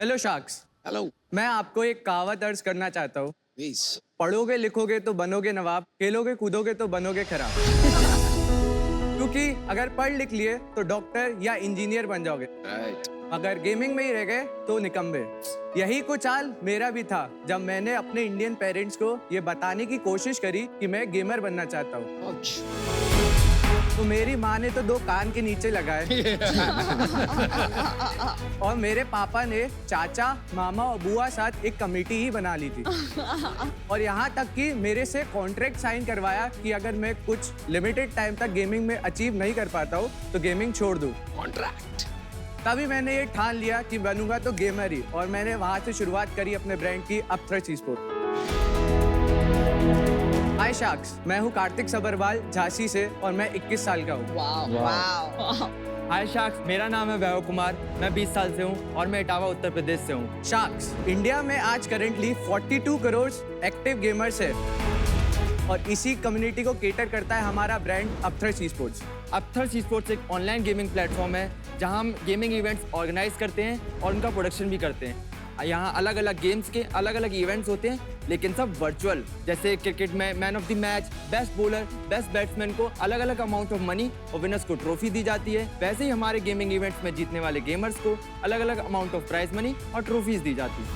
Hello sharks. Hello मैं आपको एक कहावत अर्ज करना चाहता हूँ। प्लीज। पढ़ोगे लिखोगे तो बनोगे नवाब, खेलोगे कूदोगे तो बनोगे खराब। क्योंकि अगर पढ़ लिख लिए तो डॉक्टर या इंजीनियर बन जाओगे, राइट। अगर गेमिंग में ही रह गए तो निकम्मे। यही कुछ हाल मेरा भी था जब मैंने अपने इंडियन पेरेंट्स को ये बताने की कोशिश करी कि मैं गेमर बनना चाहता हूँ। तो मेरी माँ ने तो 2 कान के नीचे लगाए और मेरे पापा ने चाचा मामा और बुआ साथ एक कमेटी ही बना ली थी और यहाँ तक कि मेरे से कॉन्ट्रैक्ट साइन करवाया कि अगर मैं कुछ लिमिटेड टाइम तक गेमिंग में अचीव नहीं कर पाता हूँ तो गेमिंग छोड़ दूँ। कॉन्ट्रैक्ट। तभी मैंने ये ठान लिया कि बनूंगा तो गेमर ही, और मैंने वहाँ से शुरुआत करी अपने ब्रांड की अपथ्रस्ट ई-स्पोर्ट्स। हाय शार्क्स, मैं हूँ कार्तिक सबरवाल झांसी से और मैं 21 साल का हूँ। हाय शार्क्स, मेरा नाम है वैभव कुमार, मैं 20 साल से हूँ और मैं इटावा उत्तर प्रदेश से हूँ। शार्क्स, इंडिया में आज करेंटली 42 करोड़ एक्टिव गेमर्स है और इसी कम्युनिटी को केटर करता है हमारा brand upthrust esports. Upthrust esports एक ऑनलाइन गेमिंग प्लेटफॉर्म है जहां हम गेमिंग इवेंट्स ऑर्गेनाइज करते हैं और उनका प्रोडक्शन भी करते हैं। यहाँ अलग अलग गेम्स के अलग अलग इवेंट्स होते हैं, लेकिन सब वर्चुअल। जैसे क्रिकेट में man of the match, best bowler, best batsman को अलग अलग अमाउंट ऑफ मनी और विनर्स को ट्रॉफी दी जाती है। वैसे ही हमारे गेमिंग इवेंट्स में जीतने वाले गेमर्स को अलग अलग अमाउंट ऑफ प्राइज मनी और ट्रॉफीज दी जाती है।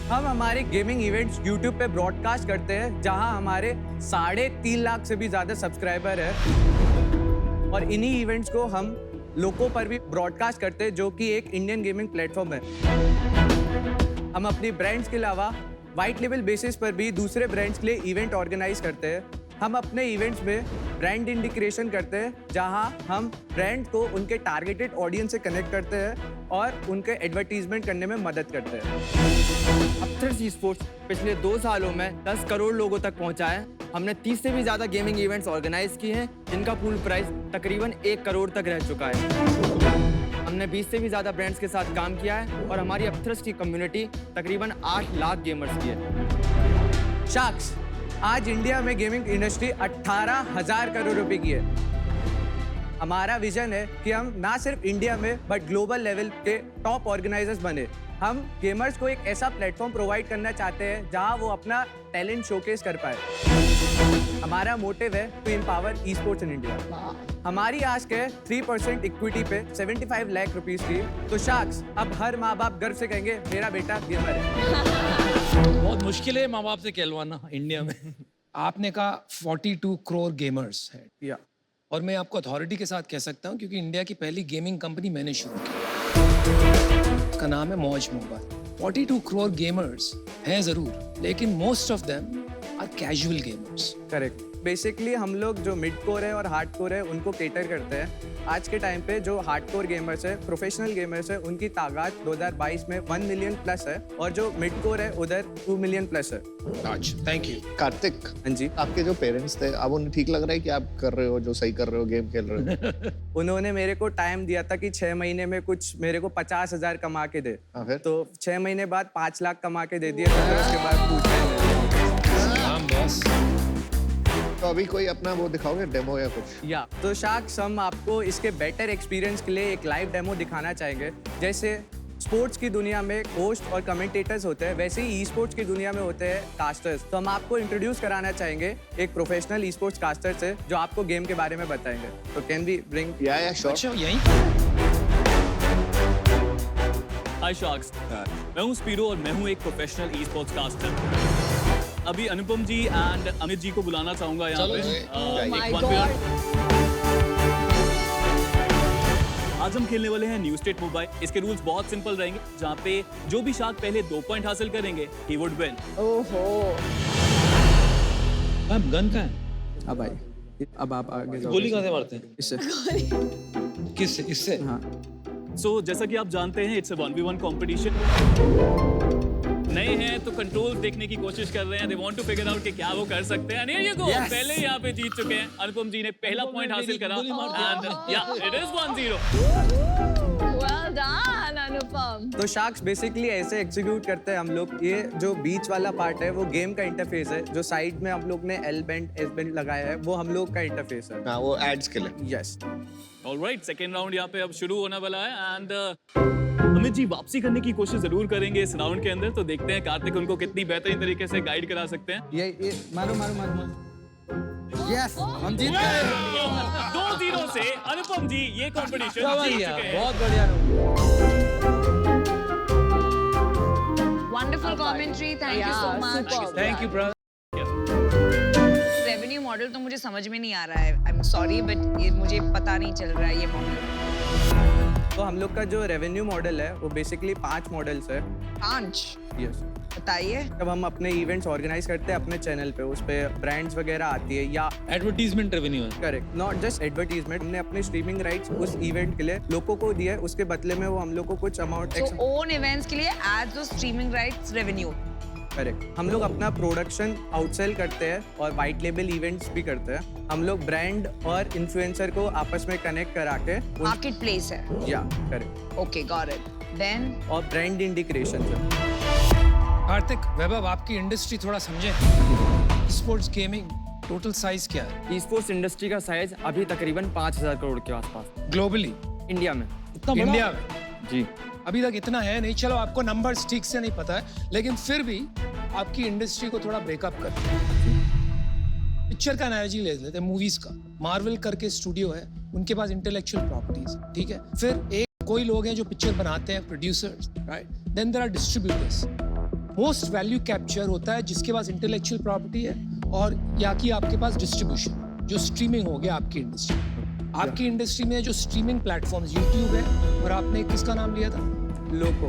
हम हमारे गेमिंग इवेंट्स YouTube पे ब्रॉडकास्ट करते हैं जहां हमारे 3.5 लाख से भी ज़्यादा सब्सक्राइबर है और इन्हीं इवेंट्स को हम लोको पर भी ब्रॉडकास्ट करते हैं जो कि एक इंडियन गेमिंग प्लेटफॉर्म है। हम अपनी ब्रांड्स के अलावा वाइट लेवल बेसिस पर भी दूसरे ब्रांड्स के लिए इवेंट ऑर्गेनाइज करते हैं। हम अपने इवेंट्स में ब्रांड इंडिकेशन करते हैं जहां हम ब्रांड को उनके टारगेटेड ऑडियंस से कनेक्ट करते हैं और उनके एडवर्टीजमेंट करने में मदद करते हैं। अपथ्रस्ट ई-स्पोर्ट्स पिछले 2 सालों में 10 करोड़ लोगों तक पहुंचा है। हमने 30 से भी ज़्यादा गेमिंग इवेंट्स ऑर्गेनाइज किए हैं जिनका पूल प्राइस तकरीबन 1 करोड़ तक रह चुका है। हमने 20 से भी ज़्यादा ब्रांड्स के साथ काम किया है और हमारी अपथ्रस्ट की कम्युनिटी तकरीबन 8 लाख गेमर्स की है। शार्क्स, आज इंडिया में गेमिंग इंडस्ट्री 18,000 करोड़ रुपए की है। हमारा विजन है कि हम ना सिर्फ इंडिया में बट ग्लोबल लेवल के टॉप ऑर्गेनाइजर्स बने। हम गेमर्स को एक ऐसा प्लेटफॉर्म प्रोवाइड करना चाहते हैं जहां वो अपना टैलेंट शोकेस कर पाए। हमारा मोटिव है to empower esports in India. हमारी आस्क है 3% इक्विटी पे 75 लाख रुपीस की। तो शार्क्स, अब हर माँ बाप गर्व से कहेंगे मेरा बेटा गेमर है। बहुत मुश्किल है माँ बाप से कहलवाना इंडिया में। आपने कहा 42 करोड़ गेमर्स है या और मैं आपको अथॉरिटी के साथ कह सकता हूँ क्योंकि इंडिया की पहली गेमिंग कंपनी मैंने शुरू की, उसका नाम है मौज मोबाइल। 42 करोड़ गेमर्स हैं जरूर, लेकिन most of them are casual gamers. Correct. Basically हम लोग जो मिड कोर है और हार्ड कोर है उनको केटर करते हैं। आज के टाइम पे जो हार्ड कोर गेमर्स है, प्रोफेशनल गेमर्स है, उनकी तादाद 2022 में 1 मिलियन प्लस है और जो मिड कोर है उधर 2 मिलियन प्लस है। अच्छा, थैंक यू। कार्तिक, हाँ जी। आपके जो पेरेंट्स थे, अब उन्हें ठीक लग रहा है कि आप कर रहे हो जो सही कर रहे हो, गेम खेल रहे हो? उन्होंने मेरे को टाइम दिया था कि 6 महीने में कुछ मेरे को 50,000 कमा के दे। फिर? तो 6 महीने बाद 5 लाख कमा के दे दिए। तो फिर उसके बाद पूछा बस तो अभी कोई अपना वो दिखाओगे, डेमो या कुछ? या तो शार्क्स, हम आपको इसके बेटर एक्सपीरियंस के लिए एक लाइव डेमो दिखाना चाहेंगे। जैसे स्पोर्ट्स की दुनिया में होस्ट और कमेंटेटर्स होते हैं, वैसे ही ई स्पोर्ट्स की दुनिया में होते हैं कास्टर्स। तो हम आपको इंट्रोड्यूस कराना चाहेंगे एक प्रोफेशनल ई स्पोर्ट्स कास्टर से जो आपको गेम के बारे में बताएंगे। तो कैन वी ब्रिंग? या श्योर। अच्छा, यहीं हाय शार्क्स, मैं हूं स्पीरो और मैं हूं एक प्रोफेशनल ई स्पोर्ट्स कास्टर। अभी अनुपम जी एंड अमित जी को बुलाना चाहूंगा यहाँ पे। आज हम खेलने वाले हैं न्यू स्टेट मोबाइल। इसके रूल्स बहुत सिंपल रहेंगे, जहाँ पे जो भी शार्क पहले 2 पॉइंट हासिल करेंगे he would win. Ma'am gun का है? अब आइए, अब आप आगे जाओ। गोली कहाँ से मारते हैं? इससे। किससे? इससे? हाँ। सो जैसा कि आप जानते हैं, इट्स अ 1v1 कॉम्पिटिशन। नए हैं तो कंट्रोल्स देखने की कोशिश कर रहे हैं। They want to figure out कि क्या वो कर सकते हैं। Here you go, पहले ही यहाँ पे जीत चुके हैं। अनुपम जी ने पहला पॉइंट हासिल करा। या इट इज 1-0। डन अनुपम। तो शार्क्स बेसिकली ऐसे एग्जीक्यूट करते हैं हम लोग। ये जो बीच वाला पार्ट है वो गेम का इंटरफेस है, जो साइड में हम लोग ने एल बेंड एस बेंड लगाया है वो हम लोग का इंटरफेस है। हाँ, वो एड्स के लिए। यस। ऑलराइट, सेकंड राउंड यहाँ पे अब शुरू होने वाला है एंड अमित जी वापसी करने की कोशिश जरूर करेंगे इस राउंड के अंदर। तो देखते हैं कार्तिक उनको कितनी बेहतरीन तरीके से गाइड करा सकते हैं। ये मारो मारो मारो मारो। यस, हम जीत गए। 2-0 से अनुपम जी ये कंपटीशन जीत चुके हैं। बहुत बढ़िया। Wonderful commentary, thank you so much. Thank you brother. Revenue model तो मुझे समझ में नहीं आ रहा है। आई एम सॉरी बट ये मुझे पता नहीं चल रहा है ये मॉडल। तो हम लोग का जो रेवेन्यू मॉडल है वो बेसिकली 5 मॉडल्स है। 5? यस। बताइए। जब हम अपने इवेंट्स ऑर्गेनाइज करते हैं अपने चैनल पे, उस पे ब्रांड्स वगैरह आती है या एडवर्टीजमेंट रेवेन्यू है। Correct, not just advertisement. हमने अपने स्ट्रीमिंग राइट्स उस इवेंट के लिए लोगों को दिए, उसके बदले में वो हम लोग को कुछ अमाउंट So own events के लिए ads और streaming rights revenue। करेक्ट। हम लोग अपना प्रोडक्शन आउटसेल करते हैं और वाइट लेबल इवेंट्स भी करते हैं। हम लोग ब्रांड और इन्फ्लुएंसर को आपस में कनेक्ट करा के मार्केट प्लेस है। या correct. Okay, got it. Then और ब्रांड इंडिकेशन। कार्तिक, वैभव, आपकी इंडस्ट्री थोड़ा समझे। स्पोर्ट्स गेमिंग टोटल साइज क्या है ई स्पोर्ट्स इंडस्ट्री का साइज अभी तकरीबन 5,000 करोड़ के आसपास ग्लोबली, इंडिया में। इंडिया में? जी। अभी तक इतना है नहीं। चलो, आपको नंबर्स ठीक से नहीं पता है, लेकिन फिर भी आपकी इंडस्ट्री को थोड़ा ब्रेकअप कर। पिक्चर का एनालॉजी ले लेते हैं, मूवीज का। मार्वल करके स्टूडियो है, उनके पास इंटेलेक्चुअल प्रॉपर्टीज, ठीक है। फिर एक कोई लोग हैं जो पिक्चर बनाते हैं, producers, right. Then there are distributors. Most value capture होता है जिसके पास इंटेलेक्चुअल प्रॉपर्टी है और या कि आपके पास डिस्ट्रीब्यूशन, जो स्ट्रीमिंग हो गया आपकी इंडस्ट्री। आपकी इंडस्ट्री में जो स्ट्रीमिंग प्लेटफॉर्म्स यूट्यूब है, और आपने किसका नाम लिया था? लोको।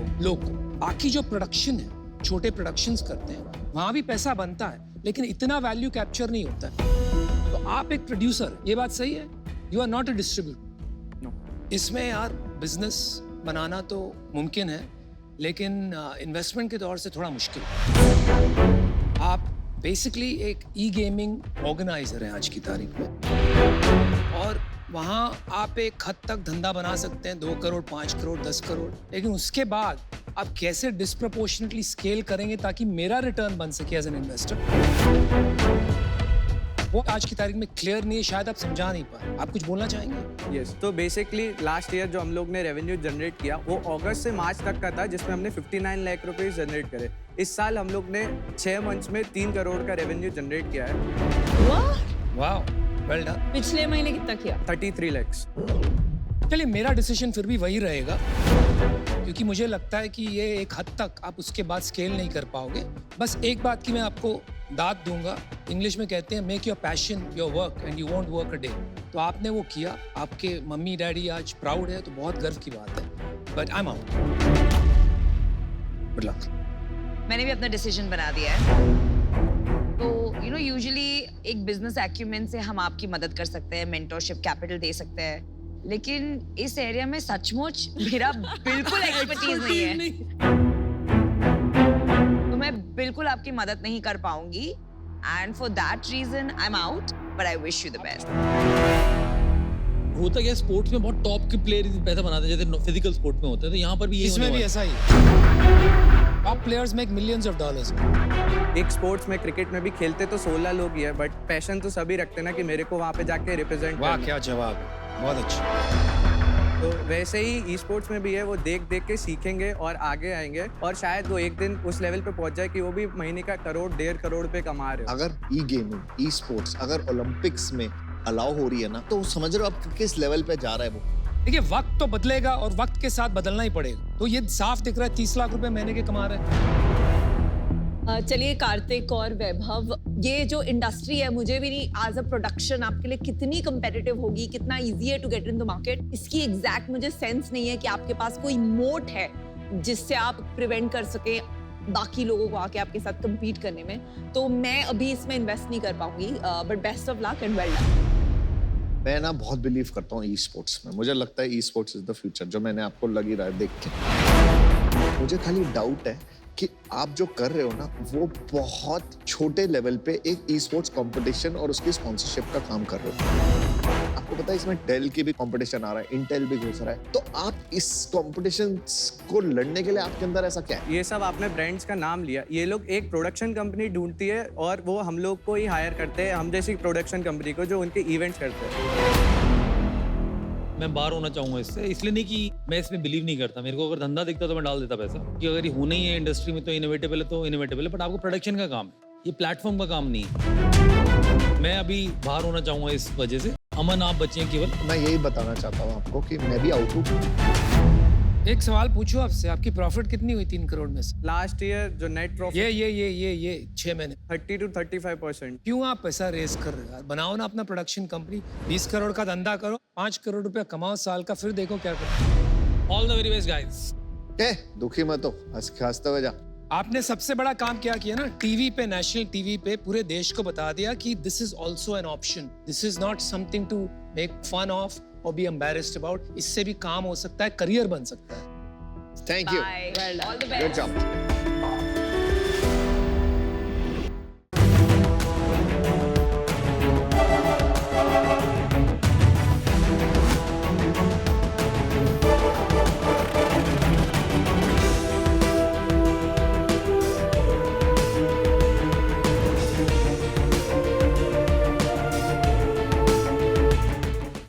बाकी जो प्रोडक्शन है, छोटे प्रोडक्शंस करते हैं, वहां भी पैसा बनता है, लेकिन इतना वैल्यू कैप्चर नहीं होता है। तो आप एक प्रोड्यूसर, ये बात सही है, you are not a distributor. इसमें यार बिजनेस बनाना तो मुमकिन है, लेकिन इन्वेस्टमेंट के तौर से थोड़ा मुश्किल है। आप बेसिकली एक ई गेमिंग ऑर्गेनाइजर हैं आज की तारीख में, और वहाँ आप एक हद तक धंधा बना सकते हैं, 2 करोड़, 5 करोड़, 10 करोड़, लेकिन उसके बाद आप कैसे डिस्प्रपोर्शनेटली स्केल करेंगे ताकि मेरा रिटर्न बन सके एज एन इन्वेस्टर, वो आज की तारीख में क्लियर नहीं है। शायद आप समझा नहीं पाए। आप कुछ बोलना चाहेंगे? यस। तो बेसिकली लास्ट ईयर जो हम लोग ने रेवेन्यू जनरेट किया वो अगस्त से मार्च तक का था, जिसमें हमने 59 लाख रुपए जनरेट करे। इस साल हम लोग ने 6 मंथ्स में 3 करोड़ का रेवेन्यू जनरेट किया है। वाह, वेल डन। पिछले महीने कितना किया? 33 lakhs। चलिए, मेरा डिसीजन फिर भी वही रहेगा, क्योंकि मुझे लगता है कि ये एक हद तक आप उसके बाद स्केल नहीं कर पाओगे। बस एक बात की मैं आपको दाद दूंगा, इंग्लिश में कहते हैं make your passion your work and you won't work a day. तो आपने वो किया, आपके मम्मी डैडी आज प्राउड है, तो बहुत गर्व की बात है। But I am out. Good luck. मैंने भी अपना डिसीजन बना दिया है। तो यू नो यूजुअली एक बिजनेस एक्यूमेन से हम आपकी मदद कर सकते हैं, मेंटरशिप कैपिटल दे सकते हैं, लेकिन इस एरिया में सचमुच मेरा बिल्कुल एक्सपर्टीज नहीं है। तो मैं बिल्कुल आपकी मदद नहीं कर पाऊंगी, and for that reason I am out, but I wish you the best. होता क्या, स्पोर्ट्स में बहुत टॉप के प्लेयर पैसा बनाते हैं, जैसे फिजिकल स्पोर्ट में होता है, तो यहाँ पर भी इसमें भी ऐसा ही है। Top players make millions of dollars. एक स्पोर्ट्स में, क्रिकेट में भी खेलते तो 16 लोग ही है, बट पैशन तो सभी रखते ना कि मेरे को वहाँ पे जाके रिप्रेजेंट। वाह, क्या जवाब है, बहुत अच्छा। तो वैसे ही ई स्पोर्ट्स में भी है, वो देख देख के सीखेंगे और आगे आएंगे, और शायद वो एक दिन उस लेवल पे पहुंच जाए कि वो भी महीने का 1 1.5 करोड़ पे कमा रहे हो। अगर ई गेमिंग, ई स्पोर्ट्स अगर ओलंपिक्स में अलाउ हो रही है ना, तो समझ रहे हो आप किस लेवल पे जा रहा है वो। देखिए, वक्त तो बदलेगा और वक्त के साथ बदलना ही पड़ेगा। तो ये साफ दिख रहा है 30 लाख रुपए महीने के कमा रहे हैं। चलिए कार्तिक और वैभव, ये जो इंडस्ट्री है, मुझे भी नहीं एज अ प्रोडक्शन आपके लिए कितनी कंपेटिटिव होगी, कितना इजी है to get in the market, इसकी एग्जैक्ट मुझे सेंस नहीं है कि आपके पास कोई मोट है जिससे आप प्रिवेंट कर सके बाकी लोगों को आके आपके साथ compete करने में। तो मैं अभी इसमें इन्वेस्ट नहीं कर पाऊंगी, but best of luck and well done. मैं ना बहुत बिलीव करता हूँ ई स्पोर्ट्स में। मुझे लगता है e sports is the future, जो मैंने आपको लग ही रहा है देख के। मुझे खाली डाउट है कि आप जो कर रहे हो ना वो बहुत छोटे लेवल पे एक ई स्पोर्ट्स कॉम्पिटिशन और उसकी स्पॉन्सरशिप का काम कर रहे हो। आपको पता है इसमें डेल की भी कंपटीशन आ रहा है, इंटेल भी घुस रहा है, तो आप इस कंपटीशन को लड़ने के लिए आपके अंदर ऐसा क्या है? ये सब आपने ब्रांड्स का नाम लिया, ये लोग एक प्रोडक्शन कंपनी ढूंढती है और वो हम लोग को ही हायर करते हैं, हम जैसी प्रोडक्शन कंपनी को जो उनके इवेंट्स करते हैं। मैं बाहर होना चाहूंगा इससे, इसलिए नहीं कि मैं इसमें बिलीव नहीं करता। मेरे को अगर धंधा दिखता तो मैं डाल देता पैसा, कि अगर ये होना ही है इंडस्ट्री में तो इनोवेटेबल है तो इनोवेटेबल है, बट आपको प्रोडक्शन का काम है, ये प्लेटफॉर्म का काम नहीं है। मैं अभी बाहर होना चाहूंगा इस वजह से। अमन आप बचे हैं केवल। मैं यही बताना चाहता हूँ आपको कि मैं भी आउट हूँ। एक सवाल पूछो आपसे, आपकी प्रॉफिट कितनी हुई 3 करोड़ में से? लास्ट ईयर जो नेट प्रॉफिट ये 6 महीने 30 to 35%। क्यों आप पैसा रेस कर रहे हो यार? बनाओ ना अपना प्रोडक्शन कंपनी, 20 करोड़ का धंधा करो, 5 करोड़ रुपया कमाओ साल का, फिर देखो क्या करो। All the very best guys. दुखी मत हो, हंसते हुए जा। आपने सबसे बड़ा काम क्या किया ना, टीवी पे, नेशनल टीवी पे पूरे देश को बता दिया कि this is also an option, this is not something to make fun of or be embarrassed about. इससे भी काम हो सकता है, करियर बन सकता है। Thank you, Bye. All the good best. Job.